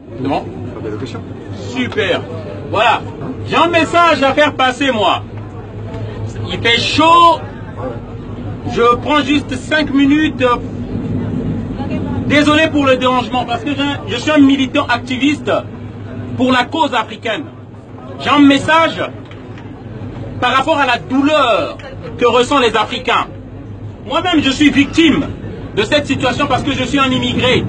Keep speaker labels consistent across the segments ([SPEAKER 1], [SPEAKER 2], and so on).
[SPEAKER 1] C'est bon? Super. Voilà. J'ai un message à faire passer, moi. Il fait chaud. Je prends juste 5 minutes. Désolé pour le dérangement, parce que je suis un militant activiste pour la cause africaine. J'ai un message par rapport à la douleur que ressentent les Africains. Moi-même, je suis victime de cette situation parce que je suis un immigré.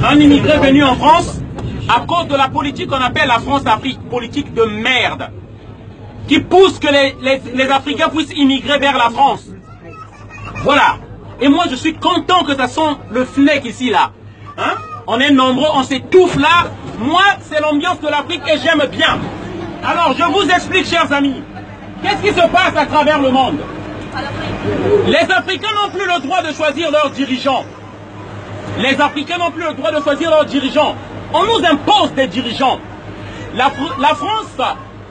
[SPEAKER 1] Un immigré venu en France à cause de la politique qu'on appelle la France-Afrique, politique de merde, qui pousse que les Africains puissent immigrer vers la France. Voilà. Et moi, je suis content que ça sent le FNEC ici, là. Hein? On est nombreux, on s'étouffe là. Moi, c'est l'ambiance de l'Afrique et j'aime bien. Alors, je vous explique, chers amis. Qu'est-ce qui se passe à travers le monde? Les Africains n'ont plus le droit de choisir leurs dirigeants. Les Africains n'ont plus le droit de choisir leurs dirigeants. On nous impose des dirigeants. La France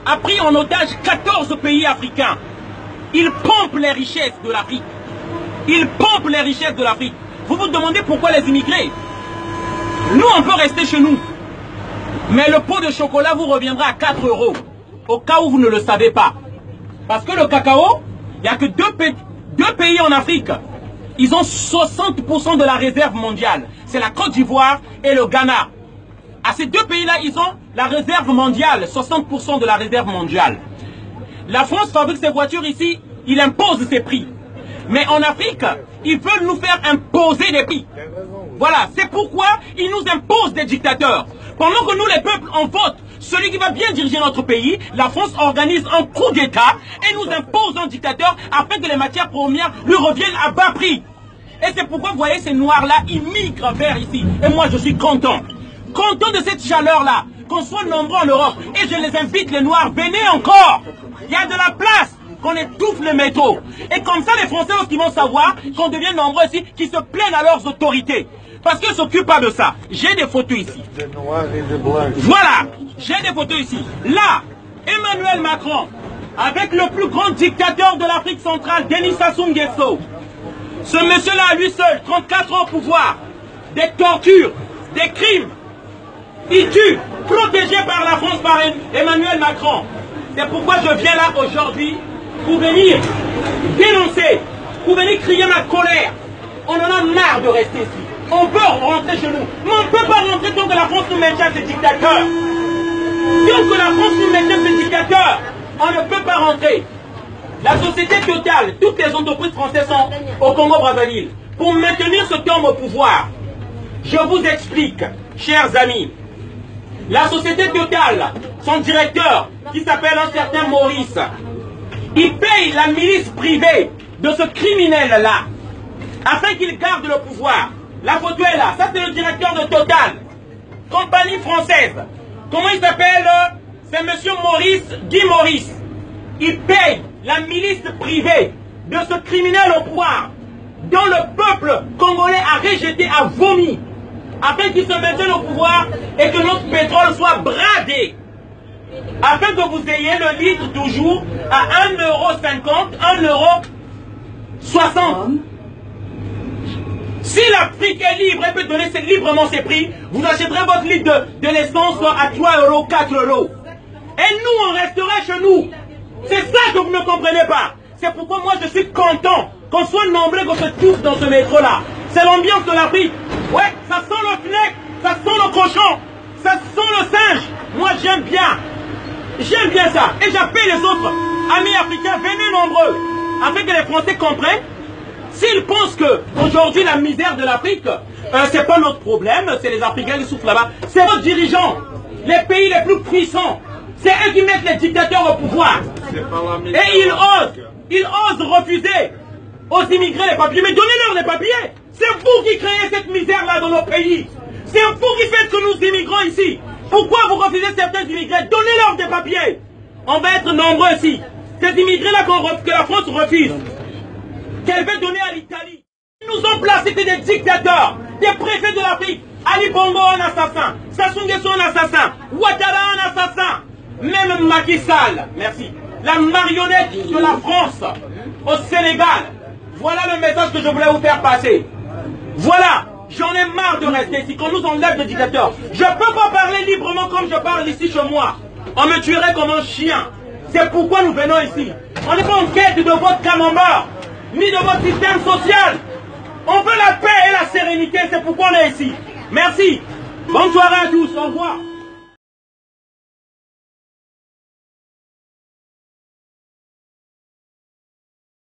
[SPEAKER 1] a pris en otage 14 pays africains. Ils pompent les richesses de l'Afrique. Ils pompent les richesses de l'Afrique. Vous vous demandez pourquoi les immigrés? Nous, on peut rester chez nous. Mais le pot de chocolat vous reviendra à 4 €. Au cas où vous ne le savez pas. Parce que le cacao, il n'y a que deux pays en Afrique. Ils ont 60% de la réserve mondiale. C'est la Côte d'Ivoire et le Ghana. À ces deux pays-là, ils ont la réserve mondiale. 60% de la réserve mondiale. La France fabrique ses voitures ici. Il impose ses prix. Mais en Afrique, ils veulent nous faire imposer des prix. Voilà, c'est pourquoi ils nous imposent des dictateurs. Pendant que nous, les peuples, on vote celui qui va bien diriger notre pays, la France organise un coup d'État et nous impose un dictateur afin que les matières premières lui reviennent à bas prix. Et c'est pourquoi, vous voyez, ces noirs-là, ils migrent vers ici. Et moi, je suis content. Content de cette chaleur-là, qu'on soit nombreux en Europe. Et je les invite, les noirs, venez encore. Il y a de la place. Qu'on étouffe le métro. Et comme ça, les Français aussi vont savoir qu'on devient nombreux ici, qui se plaignent à leurs autorités. Parce qu'ils ne s'occupent pas de ça. J'ai des photos ici. Voilà. J'ai des photos ici. Là, Emmanuel Macron, avec le plus grand dictateur de l'Afrique centrale, Denis Sassou Nguesso. Ce monsieur-là, à lui seul, 34 ans au pouvoir. Des tortures, des crimes. Il tue, protégé par la France, par Emmanuel Macron. C'est pourquoi je viens là aujourd'hui pour venir dénoncer, pour venir crier ma colère. On en a marre de rester ici. On veut rentrer chez nous. Mais on ne peut pas rentrer tant que la France nous maintient ces dictateurs. Tant que la France nous maintient ces dictateurs, on ne peut pas rentrer. La société Total, toutes les entreprises françaises sont au Congo-Brazzaville. Pour maintenir ce homme au pouvoir, je vous explique, chers amis. La société Total, son directeur, qui s'appelle un certain Maurice, il paye la milice privée de ce criminel-là, afin qu'il garde le pouvoir. La photo est là, ça c'est le directeur de Total, compagnie française. Comment il s'appelle? C'est monsieur Maurice, Guy Maurice. Il paye la milice privée de ce criminel au pouvoir, dont le peuple congolais a rejeté, a vomi, afin qu'il se maintienne au pouvoir et que notre pétrole soit bradé. Afin que vous ayez le litre toujours à 1,50 €, 1,60 €. Si l'Afrique est libre et peut donner librement ses prix, vous achèterez votre litre de l'essence à 3 €, 4 €. Et nous, on resterait chez nous. C'est ça que vous ne comprenez pas. C'est pourquoi moi je suis content qu'on soit nombreux, qu'on se touche dans ce métro-là. C'est l'ambiance de l'Afrique. Ouais, ça sent le FNEC, ça sent le cochon, ça sent le singe. Moi j'aime bien. J'aime bien ça. Et j'appelle les autres amis africains, venez nombreux, afin que les Français comprennent. S'ils pensent que aujourd'hui la misère de l'Afrique, c'est pas notre problème, c'est les Africains qui souffrent là-bas, c'est vos dirigeants, les pays les plus puissants, c'est eux qui mettent les dictateurs au pouvoir. Et ils osent refuser aux immigrés les papiers. Mais donnez-leur les papiers. C'est vous qui créez cette misère-là dans nos pays. C'est vous qui faites que nous immigrons ici. Pourquoi vous refusez certains immigrés? Donnez-leur des papiers. On va être nombreux ici. Ces immigrés-là que la France refuse, qu'elle veut donner à l'Italie. Ils nous ont placés que des dictateurs, des préfets de l'Afrique. Ali Bongo un assassin, Sassou Nguesso un assassin, Ouattara un assassin, même Macky Sall, merci, la marionnette de la France au Sénégal. Voilà le message que je voulais vous faire passer. Voilà, J'en ai marre de rester ici. Qu'on nous enlève de dictateur. Je ne peux pas parler librement comme je parle ici chez moi. On me tuerait comme un chien. C'est pourquoi nous venons ici. On n'est pas en quête de votre camembert, ni de votre système social. On veut la paix et la sérénité. C'est pourquoi on est ici. Merci. Bonne soirée à tous. Au revoir.